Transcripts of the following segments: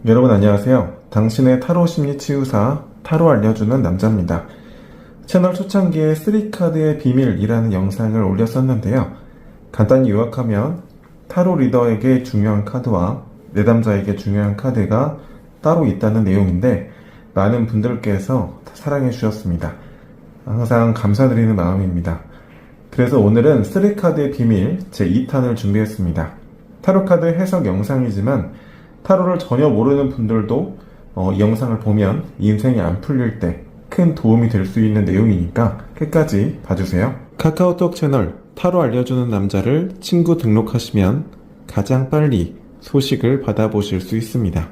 여러분 안녕하세요. 당신의 타로 심리 치유사 타로 알려주는 남자입니다. 채널 초창기에 3카드의 비밀이라는 영상을 올렸었는데요. 간단히 요약하면 타로 리더에게 중요한 카드와 내담자에게 중요한 카드가 따로 있다는 내용인데 많은 분들께서 사랑해 주셨습니다. 항상 감사드리는 마음입니다. 그래서 오늘은 3카드의 비밀 제2탄을 준비했습니다. 타로카드 해석 영상이지만 타로를 전혀 모르는 분들도 이 영상을 보면 인생이 안 풀릴 때 큰 도움이 될 수 있는 내용이니까 끝까지 봐주세요. 카카오톡 채널 타로 알려주는 남자를 친구 등록하시면 가장 빨리 소식을 받아보실 수 있습니다.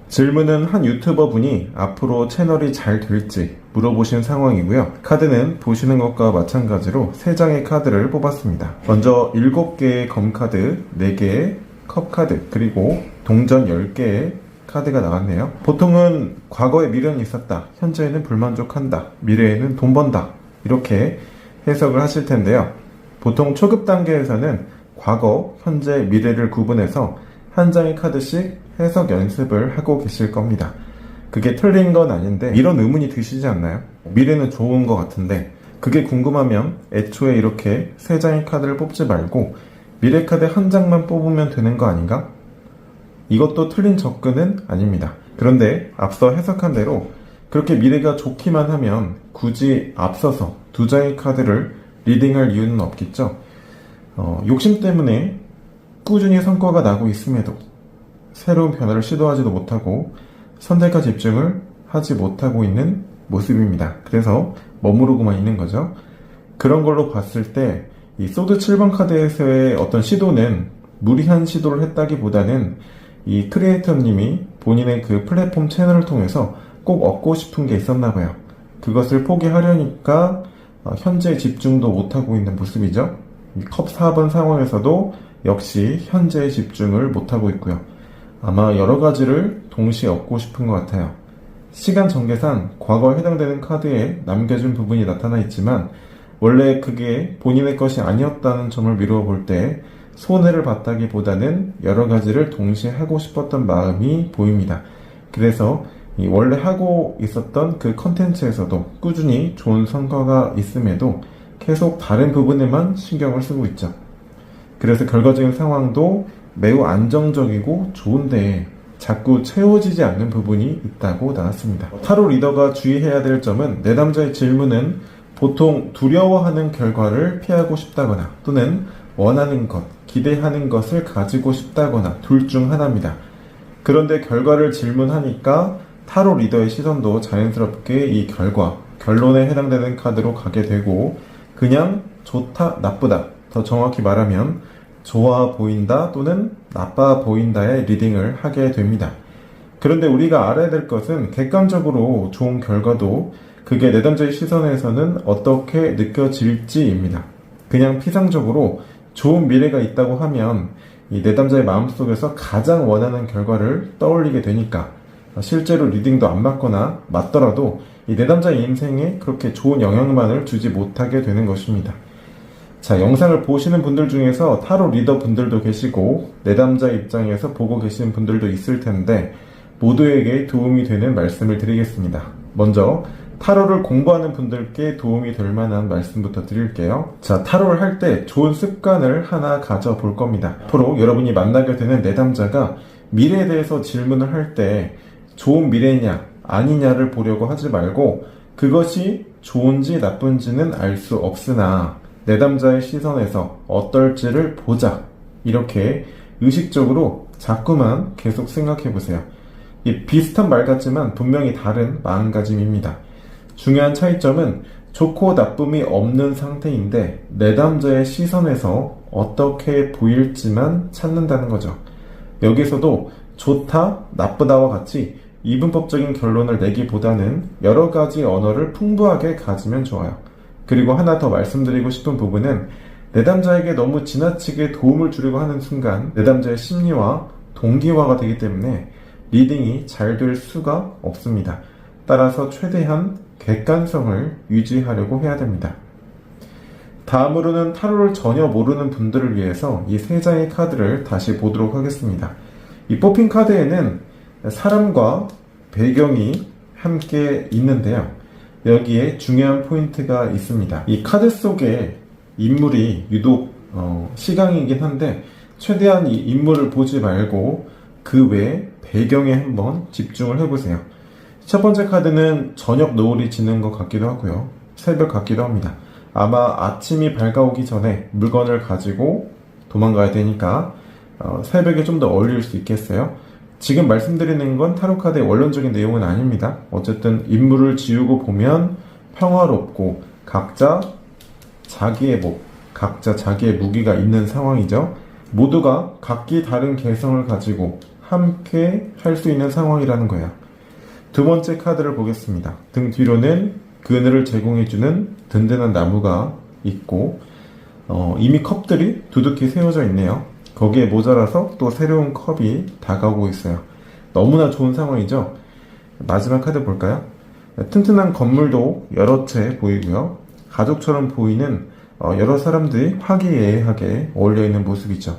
질문은 한 유튜버 분이 앞으로 채널이 잘 될지 물어보신 상황이고요. 카드는 보시는 것과 마찬가지로 3장의 카드를 뽑았습니다. 먼저 7개의 검카드, 4개의 컵카드, 그리고 동전 10개의 카드가 나왔네요. 보통은 과거에 미련이 있었다, 현재에는 불만족한다, 미래에는 돈 번다, 이렇게 해석을 하실 텐데요. 보통 초급 단계에서는 과거, 현재, 미래를 구분해서 한 장의 카드씩 해석 연습을 하고 계실 겁니다. 그게 틀린 건 아닌데 이런 의문이 드시지 않나요? 미래는 좋은 것 같은데 그게 궁금하면 애초에 이렇게 3장의 카드를 뽑지 말고 미래 카드 한 장만 뽑으면 되는 거 아닌가? 이것도 틀린 접근은 아닙니다. 그런데 앞서 해석한 대로 그렇게 미래가 좋기만 하면 굳이 앞서서 2장의 카드를 리딩할 이유는 없겠죠. 욕심 때문에 꾸준히 성과가 나고 있음에도 새로운 변화를 시도하지도 못하고 선택과 집중을 하지 못하고 있는 모습입니다. 그래서 머무르고만 있는 거죠. 그런 걸로 봤을 때 이 소드 7번 카드에서의 어떤 시도는 무리한 시도를 했다기보다는 이 크리에이터님이 본인의 그 플랫폼 채널을 통해서 꼭 얻고 싶은 게 있었나 봐요. 그것을 포기하려니까 현재 집중도 못하고 있는 모습이죠. 이 컵 4번 상황에서도 역시 현재에 집중을 못하고 있고요. 아마 여러 가지를 동시에 얻고 싶은 것 같아요. 시간 전개상 과거에 해당되는 카드에 남겨진 부분이 나타나 있지만 원래 그게 본인의 것이 아니었다는 점을 미루어 볼 때 손해를 봤다기보다는 여러 가지를 동시에 하고 싶었던 마음이 보입니다. 그래서 원래 하고 있었던 그 컨텐츠에서도 꾸준히 좋은 성과가 있음에도 계속 다른 부분에만 신경을 쓰고 있죠. 그래서 결과적인 상황도 매우 안정적이고 좋은데 자꾸 채워지지 않는 부분이 있다고 나왔습니다. 타로 리더가 주의해야 될 점은 내담자의 질문은 보통 두려워하는 결과를 피하고 싶다거나 또는 원하는 것, 기대하는 것을 가지고 싶다거나 둘 중 하나입니다. 그런데 결과를 질문하니까 타로 리더의 시선도 자연스럽게 이 결과, 결론에 해당되는 카드로 가게 되고 그냥 좋다, 나쁘다, 더 정확히 말하면 좋아 보인다 또는 나빠 보인다의 리딩을 하게 됩니다. 그런데 우리가 알아야 될 것은 객관적으로 좋은 결과도 그게 내담자의 시선에서는 어떻게 느껴질지입니다. 그냥 피상적으로 좋은 미래가 있다고 하면 이 내담자의 마음속에서 가장 원하는 결과를 떠올리게 되니까 실제로 리딩도 안 맞거나 맞더라도 이 내담자의 인생에 그렇게 좋은 영향만을 주지 못하게 되는 것입니다. 자, 영상을 보시는 분들 중에서 타로 리더 분들도 계시고 내담자 입장에서 보고 계시는 분들도 있을 텐데 모두에게 도움이 되는 말씀을 드리겠습니다. 먼저 타로를 공부하는 분들께 도움이 될 만한 말씀부터 드릴게요. 자, 타로를 할 때 좋은 습관을 하나 가져볼 겁니다. 앞으로 여러분이 만나게 되는 내담자가 미래에 대해서 질문을 할 때 좋은 미래냐 아니냐를 보려고 하지 말고 그것이 좋은지 나쁜지는 알 수 없으나 내담자의 시선에서 어떨지를 보자, 이렇게 의식적으로 자꾸만 계속 생각해 보세요. 이 비슷한 말 같지만 분명히 다른 마음가짐입니다. 중요한 차이점은 좋고 나쁨이 없는 상태인데 내담자의 시선에서 어떻게 보일지만 찾는다는 거죠. 여기서도 좋다, 나쁘다와 같이 이분법적인 결론을 내기보다는 여러 가지 언어를 풍부하게 가지면 좋아요. 그리고 하나 더 말씀드리고 싶은 부분은 내담자에게 너무 지나치게 도움을 주려고 하는 순간 내담자의 심리와 동기화가 되기 때문에 리딩이 잘 될 수가 없습니다. 따라서 최대한 객관성을 유지하려고 해야 됩니다. 다음으로는 타로를 전혀 모르는 분들을 위해서 이 3장의 카드를 다시 보도록 하겠습니다. 이 뽑힌 카드에는 사람과 배경이 함께 있는데요. 여기에 중요한 포인트가 있습니다. 이 카드 속에 인물이 유독 시강이긴 한데 최대한 이 인물을 보지 말고 그 외에 배경에 한번 집중을 해보세요. 첫 번째 카드는 저녁 노을이 지는 것 같기도 하고요. 새벽 같기도 합니다. 아마 아침이 밝아오기 전에 물건을 가지고 도망가야 되니까 새벽에 좀 더 어울릴 수 있겠어요. 지금 말씀드리는 건 타로카드의 원론적인 내용은 아닙니다. 어쨌든 인물을 지우고 보면 평화롭고 각자 자기의 각자 자기의 무기가 있는 상황이죠. 모두가 각기 다른 개성을 가지고 함께 할 수 있는 상황이라는 거예요. 두 번째 카드를 보겠습니다. 등 뒤로는 그늘을 제공해주는 든든한 나무가 있고 이미 컵들이 두둑히 세워져 있네요. 거기에 모자라서 또 새로운 컵이 다가오고 있어요. 너무나 좋은 상황이죠. 마지막 카드 볼까요? 튼튼한 건물도 여러 채 보이고요. 가족처럼 보이는 여러 사람들이 화기애애하게 어울려있는 모습이죠.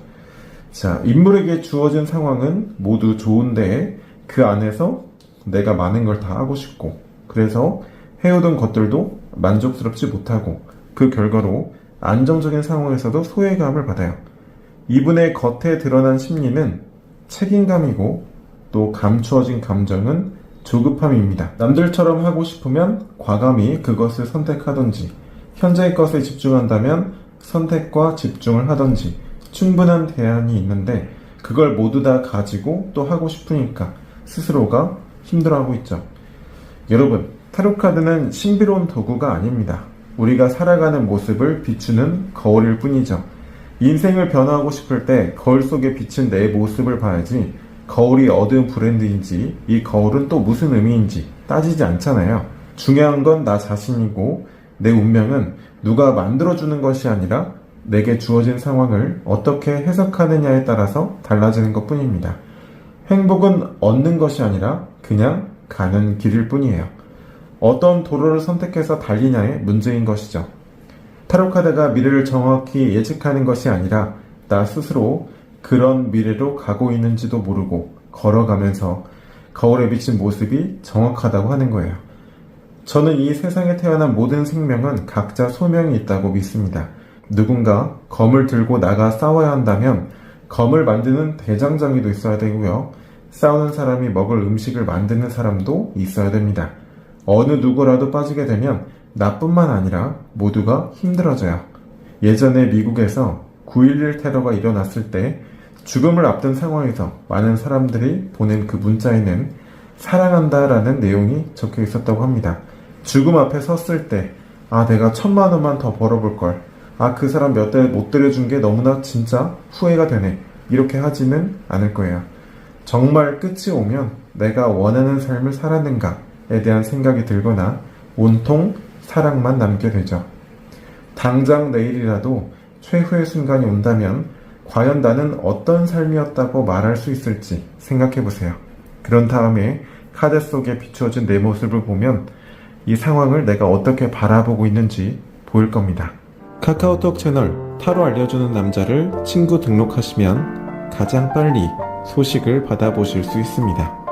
자, 인물에게 주어진 상황은 모두 좋은데 그 안에서 내가 많은 걸 다 하고 싶고 그래서 해오던 것들도 만족스럽지 못하고 그 결과로 안정적인 상황에서도 소외감을 받아요. 이분의 겉에 드러난 심리는 책임감이고 또 감추어진 감정은 조급함입니다. 남들처럼 하고 싶으면 과감히 그것을 선택하던지 현재의 것에 집중한다면 선택과 집중을 하던지 충분한 대안이 있는데 그걸 모두 다 가지고 또 하고 싶으니까 스스로가 힘들어하고 있죠. 여러분, 타로카드는 신비로운 도구가 아닙니다. 우리가 살아가는 모습을 비추는 거울일 뿐이죠. 인생을 변화하고 싶을 때 거울 속에 비친 내 모습을 봐야지 거울이 어느 브랜드인지 이 거울은 또 무슨 의미인지 따지지 않잖아요. 중요한 건 나 자신이고 내 운명은 누가 만들어주는 것이 아니라 내게 주어진 상황을 어떻게 해석하느냐에 따라서 달라지는 것 뿐입니다. 행복은 얻는 것이 아니라 그냥 가는 길일 뿐이에요. 어떤 도로를 선택해서 달리냐의 문제인 것이죠. 타로카드가 미래를 정확히 예측하는 것이 아니라 나 스스로 그런 미래로 가고 있는지도 모르고 걸어가면서 거울에 비친 모습이 정확하다고 하는 거예요. 저는 이 세상에 태어난 모든 생명은 각자 소명이 있다고 믿습니다. 누군가 검을 들고 나가 싸워야 한다면 검을 만드는 대장장이도 있어야 되고요. 싸우는 사람이 먹을 음식을 만드는 사람도 있어야 됩니다. 어느 누구라도 빠지게 되면 나뿐만 아니라 모두가 힘들어져요. 예전에 미국에서 9.11 테러가 일어났을 때 죽음을 앞둔 상황에서 많은 사람들이 보낸 그 문자에는 사랑한다 라는 내용이 적혀 있었다고 합니다. 죽음 앞에 섰을 때 내가 1,000만 원만 더 벌어볼걸, 그 사람 몇 대 못 들여준 게 너무나 진짜 후회가 되네, 이렇게 하지는 않을 거예요. 정말 끝이 오면 내가 원하는 삶을 살았는가에 대한 생각이 들거나 온통 사랑만 남게 되죠. 당장 내일이라도 최후의 순간이 온다면 과연 나는 어떤 삶이었다고 말할 수 있을지 생각해보세요. 그런 다음에 카드 속에 비추어진 내 모습을 보면 이 상황을 내가 어떻게 바라보고 있는지 보일 겁니다. 카카오톡 채널 타로 알려주는 남자를 친구 등록하시면 가장 빨리 소식을 받아보실 수 있습니다.